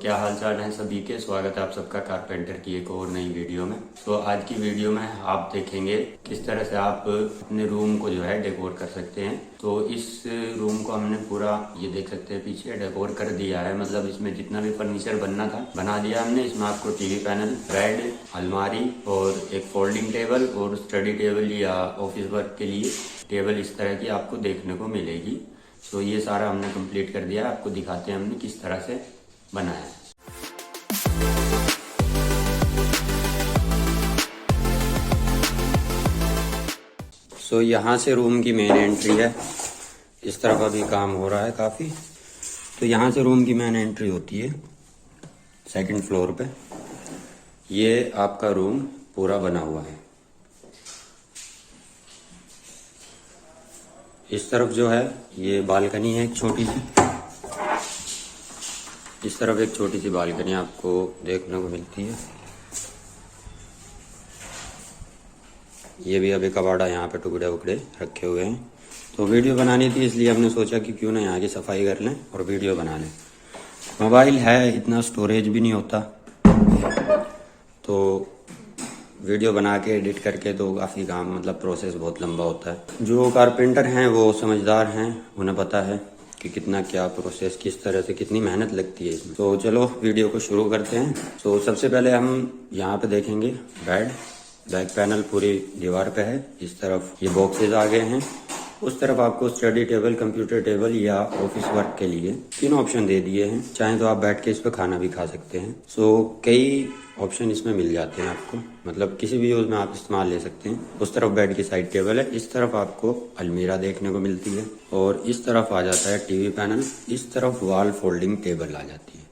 क्या हाल चाल है सभी के। स्वागत है आप सबका कारपेंटर की एक और नई वीडियो में। तो आज की वीडियो में आप देखेंगे किस तरह से आप अपने रूम को जो है डेकोर कर सकते हैं। तो इस रूम को हमने पूरा ये देख सकते हैं पीछे डेकोर कर दिया है, मतलब इसमें जितना भी फर्नीचर बनना था बना दिया हमने। इसमें आपको टीवी पैनल, बेड, अलमारी और एक फोल्डिंग टेबल और स्टडी टेबल या ऑफिस वर्क के लिए टेबल इस तरह की आपको देखने को मिलेगी। तो ये सारा हमने कंप्लीट कर दिया। आपको दिखाते हैं हमने किस तरह से बनाया है। सो यहाँ से रूम की मेन एंट्री है। इस तरफ अभी काम हो रहा है काफ़ी। तो यहाँ से रूम की मेन एंट्री होती है सेकंड फ्लोर पे। ये आपका रूम पूरा बना हुआ है। इस तरफ जो है ये बालकनी है एक छोटी सी। इस तरफ एक छोटी सी बालकनी आपको देखने को मिलती है। ये भी अभी कबाड़ा यहाँ पे टुकड़े वुकड़े रखे हुए हैं। तो वीडियो बनानी थी इसलिए हमने सोचा कि क्यों ना यहाँ की सफाई कर लें और वीडियो बना लें। मोबाइल है, इतना स्टोरेज भी नहीं होता, तो वीडियो बना के एडिट करके तो काफ़ी काम मतलब प्रोसेस बहुत लंबा होता है। जो कारपेंटर हैं वो समझदार हैं, उन्हें पता है कि कितना क्या प्रोसेस, किस तरह से कितनी मेहनत लगती है इसमें। तो चलो वीडियो को शुरू करते हैं। तो सबसे पहले हम यहाँ पे देखेंगे बेड। बैक पैनल पूरी दीवार पे है। इस तरफ ये बॉक्सेज आ गए हैं। उस तरफ आपको स्टडी टेबल, कंप्यूटर टेबल या ऑफिस वर्क के लिए 3 ऑप्शन दे दिए हैं। चाहे तो आप बैठ के इस पर खाना भी खा सकते हैं। कई ऑप्शन इसमें मिल जाते हैं आपको, मतलब किसी भी यूज में आप इस्तेमाल ले सकते हैं। उस तरफ बेड की साइड टेबल है। इस तरफ आपको अलमीरा देखने को मिलती है और इस तरफ आ जाता है टीवी पैनल। इस तरफ वॉल फोल्डिंग टेबल आ जाती है।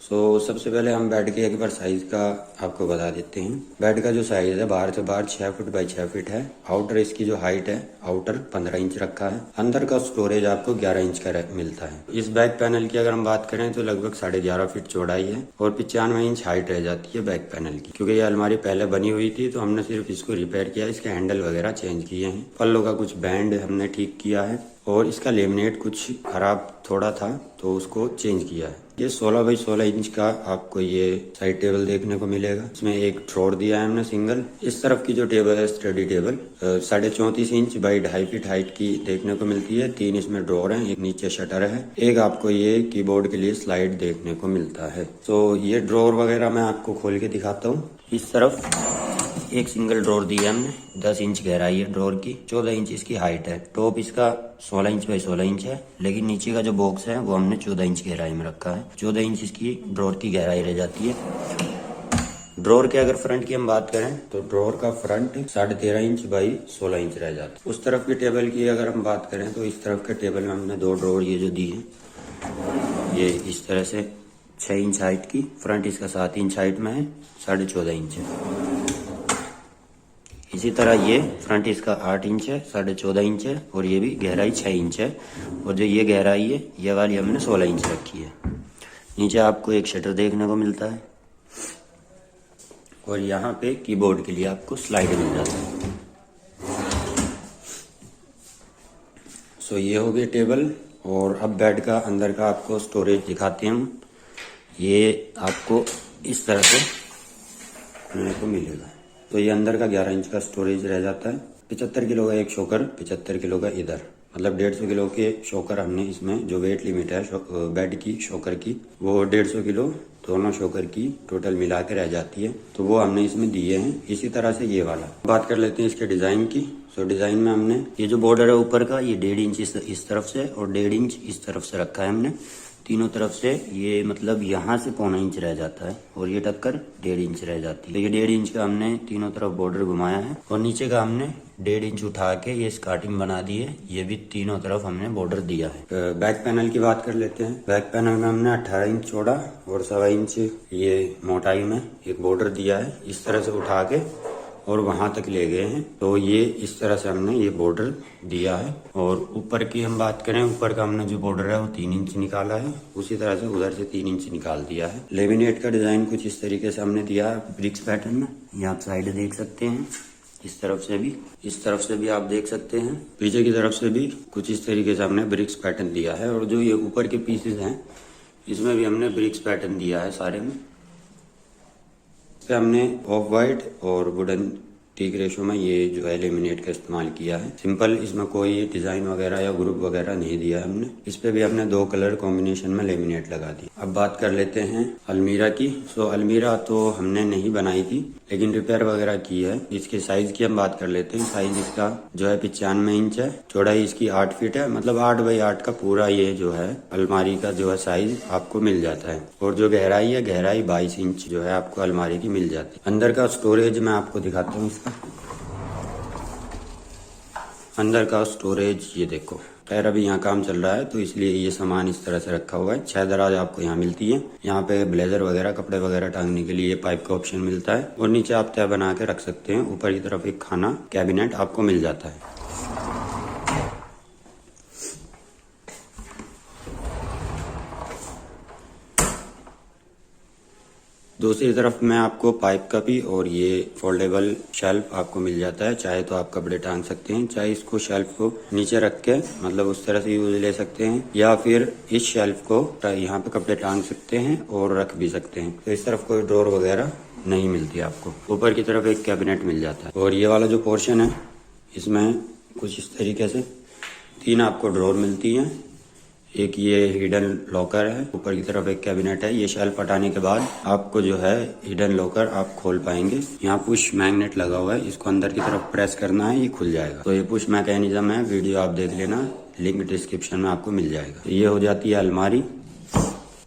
सबसे पहले हम बेड के एक बार साइज का आपको बता देते हैं। बेड का जो साइज है बाहर से बाहर 6 फुट बाई 6 फीट है। आउटर इसकी जो हाइट है, आउटर 15 इंच रखा है। अंदर का स्टोरेज आपको 11 इंच का मिलता है। इस बैक पैनल की अगर हम बात करें तो लगभग 11.5 फीट चौड़ाई है और 95 इंच हाइट रह जाती है बैक पैनल की। क्योंकि ये अलमारी पहले बनी हुई थी तो हमने सिर्फ इसको रिपेयर किया, इसके हैंडल वगैरह चेंज किए हैं। पल्लों का कुछ बैंड हमने ठीक किया है और इसका लेमिनेट कुछ खराब थोड़ा था तो उसको चेंज किया है। ये 16 बाई 16 इंच का आपको ये साइड टेबल देखने को मिलेगा। इसमें एक ड्रॉर दिया है हमने सिंगल। इस तरफ की जो टेबल है study table 34.5 inch by 2.5 feet height की देखने को मिलती है। 3 इसमें ड्रॉर हैं, एक नीचे शटर है, एक आपको ये कीबोर्ड के लिए स्लाइड देखने को मिलता है। तो ये ड्रॉर वगैरह मैं आपको खोल के दिखाता हूँ। इस तरफ एक सिंगल ड्रॉर दिया हमने, 10 इंच गहराई है ड्रॉर की, 14 इंच इसकी हाइट है। टॉप इसका 16 इंच बाई 16 इंच है, लेकिन नीचे का जो बॉक्स है वो हमने 14 इंच गहराई में रखा है। 14 इंच इसकी ड्रॉर की गहराई रह जाती है। ड्रॉर के अगर फ्रंट की हम बात करें तो ड्रॉर का फ्रंट 13.5 इंच बाई 16 इंच रह जाता है। उस तरफ की टेबल की अगर हम बात करें तो इस तरफ के टेबल में हमने 2 ड्रॉर ये जो दी है, ये इस तरह से 6 इंच हाइट की। फ्रंट इसका 7 इंच हाइट में है, 14.5 इंच है। इसी तरह ये फ्रंट इसका 8 इंच है, 14.5 इंच है और ये भी गहराई 6 इंच है। और जो ये गहराई है ये वाली हमने 16 इंच रखी है। नीचे आपको एक शटर देखने को मिलता है और यहाँ पे कीबोर्ड के लिए आपको स्लाइड मिल जाता है। ये हो गई टेबल। और अब बेड का अंदर का आपको स्टोरेज दिखाते हैं हम। ये आपको इस तरह से खुलने को मिलेगा। तो ये अंदर का 11 इंच का स्टोरेज रह जाता है। 75 किलो का एक शोकर, 75 किलो का इधर, मतलब 150 किलो के शोकर हमने इसमें जो वेट लिमिट है बेड की शोकर की वो 150 किलो दोनों शोकर की टोटल मिला के रह जाती है। तो वो हमने इसमें दिए हैं। इसी तरह से ये वाला बात कर लेते हैं इसके डिजाइन की। डिजाइन में हमने ये जो बॉर्डर है ऊपर का ये 1.5 इंच इस तरफ से और 1.5 इंच इस तरफ से रखा है हमने। तीनों तरफ से ये मतलब यहाँ से 0.25 इंच रह जाता है और ये टक्कर 1.5 इंच रह जाती है। तो ये 1.5 इंच का हमने तीनों तरफ बॉर्डर घुमाया है और नीचे का हमने 1.5 इंच उठा के ये स्कार्टिंग बना दी है। ये भी तीनों तरफ हमने बॉर्डर दिया है। बैक पैनल की बात कर लेते हैं। बैक पैनल में हमने 18 इंच चौड़ा और 1.25 इंच ये मोटाई में एक बॉर्डर दिया है। इस तरह से उठा के और वहां तक ले गए हैं। तो ये इस तरह से हमने ये बॉर्डर दिया है। और ऊपर की हम बात करें, ऊपर का हमने जो बॉर्डर है वो 3 इंच निकाला है। उसी तरह से उधर से 3 इंच निकाल दिया है। लेमिनेट का डिजाइन कुछ इस तरीके से हमने दिया है ब्रिक्स पैटर्न में। ये आप साइड देख सकते हैं, इस तरफ से भी, इस तरफ से भी आप देख सकते हैं, पीछे की तरफ से भी कुछ इस तरीके से हमने ब्रिक्स पैटर्न दिया है। और जो ये ऊपर के पीसेस हैं इसमें भी हमने ब्रिक्स पैटर्न दिया है सारे में। पे हमने ऑफ वाइट और वुडन टीक रेशो में ये जो है लेमिनेट का इस्तेमाल किया है। सिंपल, इसमें कोई डिजाइन वगैरह या ग्रुप वगैरह नहीं दिया हमने। इस पे भी हमने 2 कलर कॉम्बिनेशन में लेमिनेट लगा दी। अब बात कर लेते हैं अलमीरा की। अलमीरा तो हमने नहीं बनाई थी, लेकिन रिपेयर वगैरह की है। इसके साइज की हम बात कर लेते हैं। साइज इसका जो है 95 इंच है, चौड़ाई इसकी 8 फीट है, मतलब 8 बाई 8 का पूरा ये जो है अलमारी का जो है साइज आपको मिल जाता है। और जो गहराई है, गहराई 22 इंच जो है आपको अलमारी की मिल जाती है। अंदर का स्टोरेज मैं आपको दिखाता हूँ। इसका अंदर का स्टोरेज ये देखो। खैर अभी यहाँ काम चल रहा है तो इसलिए ये सामान इस तरह से रखा हुआ है। 6 दराज आपको यहाँ मिलती है। यहाँ पे ब्लेजर वगैरह, कपड़े वगैरह टांगने के लिए पाइप का ऑप्शन मिलता है। और नीचे आप तय बना के रख सकते हैं। ऊपर की तरफ एक खाना कैबिनेट आपको मिल जाता है। दूसरी तरफ में आपको पाइप का भी और ये फोल्डेबल शेल्फ आपको मिल जाता है। चाहे तो आप कपड़े टांग सकते हैं, चाहे इसको शेल्फ को नीचे रख के मतलब उस तरह से यूज ले सकते हैं, या फिर इस शेल्फ को यहाँ पे कपड़े टांग सकते हैं और रख भी सकते हैं। तो इस तरफ कोई ड्रॉर वगैरह नहीं मिलती आपको। ऊपर की तरफ एक कैबिनेट मिल जाता है। और ये वाला जो पोर्शन है इसमें कुछ इस तरीके से 3 आपको ड्रॉर मिलती है। एक ये हिडन लॉकर है, ऊपर की तरफ एक कैबिनेट है। ये शेल्फ हटाने के बाद आपको जो है हिडन लॉकर आप खोल पाएंगे। यहाँ पुश मैग्नेट लगा हुआ है, इसको अंदर की तरफ प्रेस करना है, ये खुल जाएगा। तो ये पुश मैकेनिज्म है, वीडियो आप देख लेना, लिंक डिस्क्रिप्शन में आपको मिल जाएगा। तो ये हो जाती है अलमारी।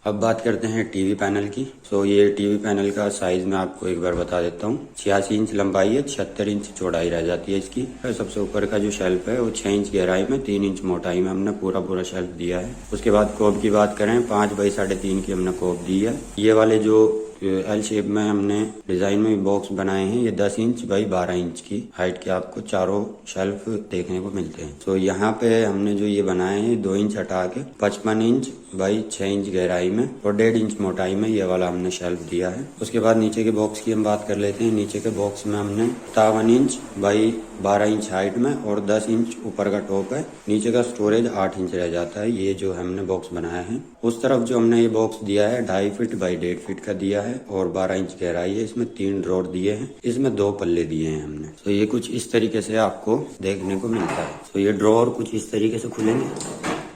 अब बात करते हैं टीवी पैनल की। ये टीवी पैनल का साइज मैं आपको एक बार बता देता हूँ। 86 इंच लंबाई है, 76 इंच चौड़ाई रह जाती है इसकी। सबसे ऊपर का जो शेल्फ है वो 6 इंच गहराई में, 3 इंच मोटाई में हमने पूरा शेल्फ दिया है। उसके बाद कोब की बात करें, 5 बाई 3.5 की हमने कोब दी है। ये वाले जो एल शेप में हमने डिजाइन में बॉक्स बनाए हैं, ये 10 इंच बाई 12 इंच की हाइट के आपको चारों शेल्फ देखने को मिलते हैं। यहाँ पे हमने जो ये बनाए हैं 2 इंच हटा के 55 इंच बाई 6 इंच गहराई में और 1.5 इंच मोटाई में ये वाला हमने शेल्फ दिया है। उसके बाद नीचे के बॉक्स की हम बात कर लेते हैं। नीचे के बॉक्स में हमने 57 इंच बाई 12 इंच हाइट में और 10 इंच ऊपर का टॉप है। नीचे का स्टोरेज 8 इंच रह जाता है। ये जो हमने बॉक्स बनाया है, उस तरफ जो हमने ये बॉक्स दिया है 2.5 फीट बाई 1.5 फीट का दिया है और 12 इंच गहराई है। इसमें 3 ड्रॉर दिए हैं, इसमें 2 पल्ले दिए हैं हमने। ये कुछ इस तरीके से आपको देखने को मिलता है। ये ड्रॉर कुछ इस तरीके से खुलेंगे।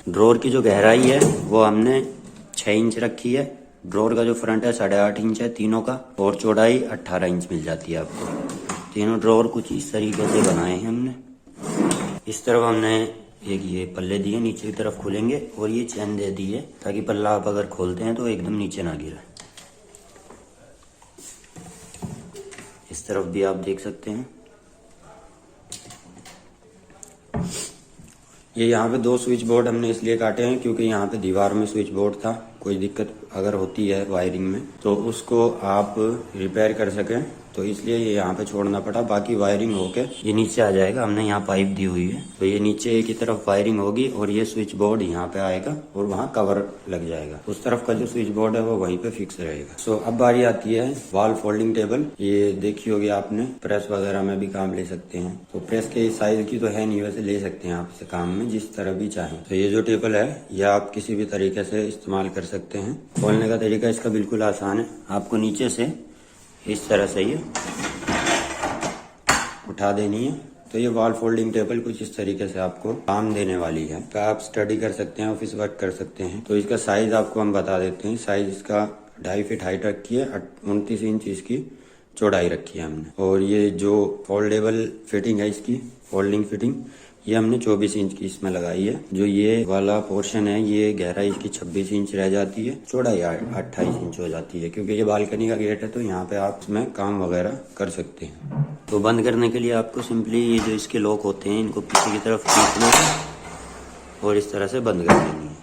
ड्रॉर की जो गहराई है वो हमने 6 इंच रखी है। ड्रॉर का जो फ्रंट है 8.5 इंच है तीनों का, और चौड़ाई 18 इंच मिल जाती है आपको। तीनों ड्रॉर कुछ इस तरीके से बनाए हैं हमने। इस तरफ हमने एक ये पल्ले दिए, नीचे की तरफ खुलेंगे, और ये चैन दे दी है ताकि पल्ला आप अगर खोलते हैं तो एकदम नीचे ना गिरे। इस तरफ भी आप देख सकते हैं। ये यहाँ पे 2 स्विच बोर्ड हमने इसलिए काटे हैं क्योंकि यहाँ पे दीवार में स्विच बोर्ड था। कोई दिक्कत अगर होती है वायरिंग में तो उसको आप रिपेयर कर सकें, तो इसलिए ये यहाँ पे छोड़ना पड़ा। बाकी वायरिंग होके ये नीचे आ जाएगा। हमने यहाँ पाइप दी हुई है, तो ये नीचे की तरफ वायरिंग होगी और ये स्विच बोर्ड यहाँ पे आएगा और वहाँ कवर लग जाएगा। उस तरफ का जो स्विच बोर्ड है वो वहीं पे फिक्स रहेगा। अब बारी आती है वॉल फोल्डिंग टेबल। ये देखी होगी आपने, प्रेस वगैरह में भी काम ले सकते हैं। तो प्रेस के साइज की तो है नहीं, वैसे ले सकते हैं आप इसे काम में जिस तरह भी चाहें। तो ये जो टेबल है ये आप किसी भी तरीके से इस्तेमाल कर सकते हैं। खोलने का तरीका इसका बिल्कुल आसान है। आपको नीचे से इस तरह से ये उठा देनी है। तो ये वॉल फोल्डिंग टेबल कुछ इस तरीके से आपको काम देने वाली है। तो आप स्टडी कर सकते हैं, ऑफिस वर्क कर सकते हैं। तो इसका साइज आपको हम बता देते हैं। साइज इसका 2.5 फीट हाइट रखी है, 29 इंच इसकी चौड़ाई रखी है हमने। और ये जो फोल्डेबल फिटिंग है इसकी, फोल्डिंग फिटिंग, ये हमने 24 इंच की इसमें लगाई है। जो ये वाला पोर्शन है ये गहराई इसकी 26 इंच रह जाती है, चौड़ाई 28 इंच हो जाती है। क्योंकि ये बालकनी का गेट है तो यहाँ पे आप इसमें काम वगैरह कर सकते हैं। तो बंद करने के लिए आपको सिंपली ये जो इसके लॉक होते हैं इनको पीछे की तरफ खींचना है और इस तरह से बंद कर देनी है।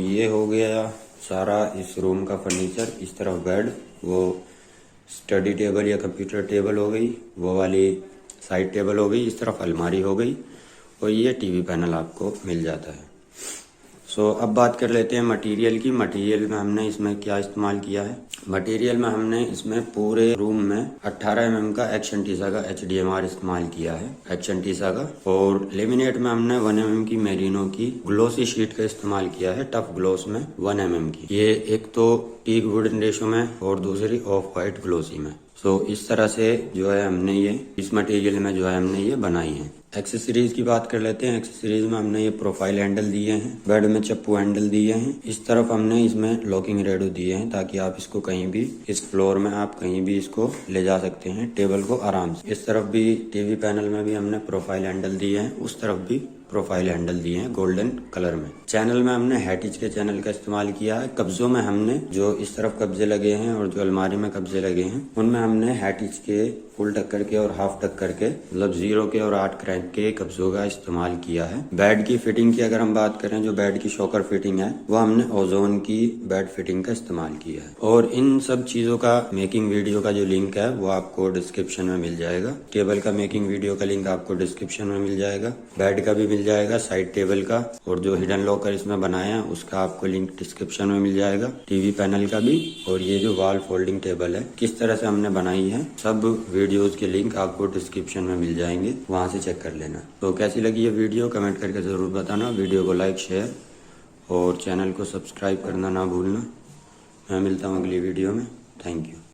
ये हो गया सारा इस रूम का फर्नीचर। इस तरफ बेड, वो स्टडी टेबल या कंप्यूटर टेबल हो गई, वो वाली साइड टेबल हो गई, इस तरफ अलमारी हो गई, और ये टीवी पैनल आपको मिल जाता है। सो अब बात कर लेते हैं मटेरियल की। मटेरियल में हमने इसमें क्या इस्तेमाल किया है। मटेरियल में हमने इसमें पूरे रूम में 18 mm का एक्शन टीसा का HDMR इस्तेमाल किया है, एक्शन टीसा का। और लेमिनेट में हमने 1 mm की मेरिनो की ग्लोसी शीट का इस्तेमाल किया है, टफ ग्लोस में 1 mm की। ये एक तो टीक वुडन रेशो में और दूसरी ऑफ वाइट ग्लोसी में। सो इस तरह से जो है हमने ये इस मटेरियल में जो है हमने ये बनाई है। एक्सेसरीज की बात कर लेते हैं। एक्सेसरीज में हमने ये प्रोफाइल हैंडल दिए हैं, बेड में चप्पू हैंडल दिए हैं। इस तरफ हमने इसमें लॉकिंग रेडो दिए हैं ताकि आप इसको कहीं भी इस फ्लोर में आप कहीं भी इसको ले जा सकते हैं टेबल को आराम से। इस तरफ भी टीवी पैनल में भी हमने प्रोफाइल हैंडल दिए हैं, उस तरफ भी प्रोफाइल हैंडल दिए हैं गोल्डन कलर में। चैनल में हमने हैटिच के चैनल का इस्तेमाल किया है। कब्जों में हमने जो इस तरफ कब्जे लगे हैं और जो अलमारी में कब्जे लगे हैं उनमें हमने हैटिच के फुल टक्कर के और हाफ टक्कर के मतलब 0 के और 8 क्रैंक के कब्जों का इस्तेमाल किया है। बेड की फिटिंग की अगर हम बात करें, जो बेड की शॉकर फिटिंग है वो हमने ओजोन की बेड फिटिंग का इस्तेमाल किया है। और इन सब चीजों का मेकिंग वीडियो का जो लिंक है वो आपको डिस्क्रिप्शन में मिल जाएगा। टेबल का मेकिंग वीडियो का लिंक आपको डिस्क्रिप्शन में मिल जाएगा, बेड का भी मिल जाएगा, साइड टेबल का, और जो हिडन लॉकर इसमें बनाया है उसका आपको लिंक डिस्क्रिप्शन में मिल जाएगा, टीवी पैनल का भी। और ये जो वॉल फोल्डिंग टेबल है किस तरह से हमने बनाई है, सब वीडियोस के लिंक आपको डिस्क्रिप्शन में मिल जाएंगे, वहां से चेक कर लेना। तो कैसी लगी ये वीडियो कमेंट करके जरूर बताना। वीडियो को लाइक, शेयर और चैनल को सब्सक्राइब करना ना भूलना। मैं मिलता हूँ अगली वीडियो में। Thank you.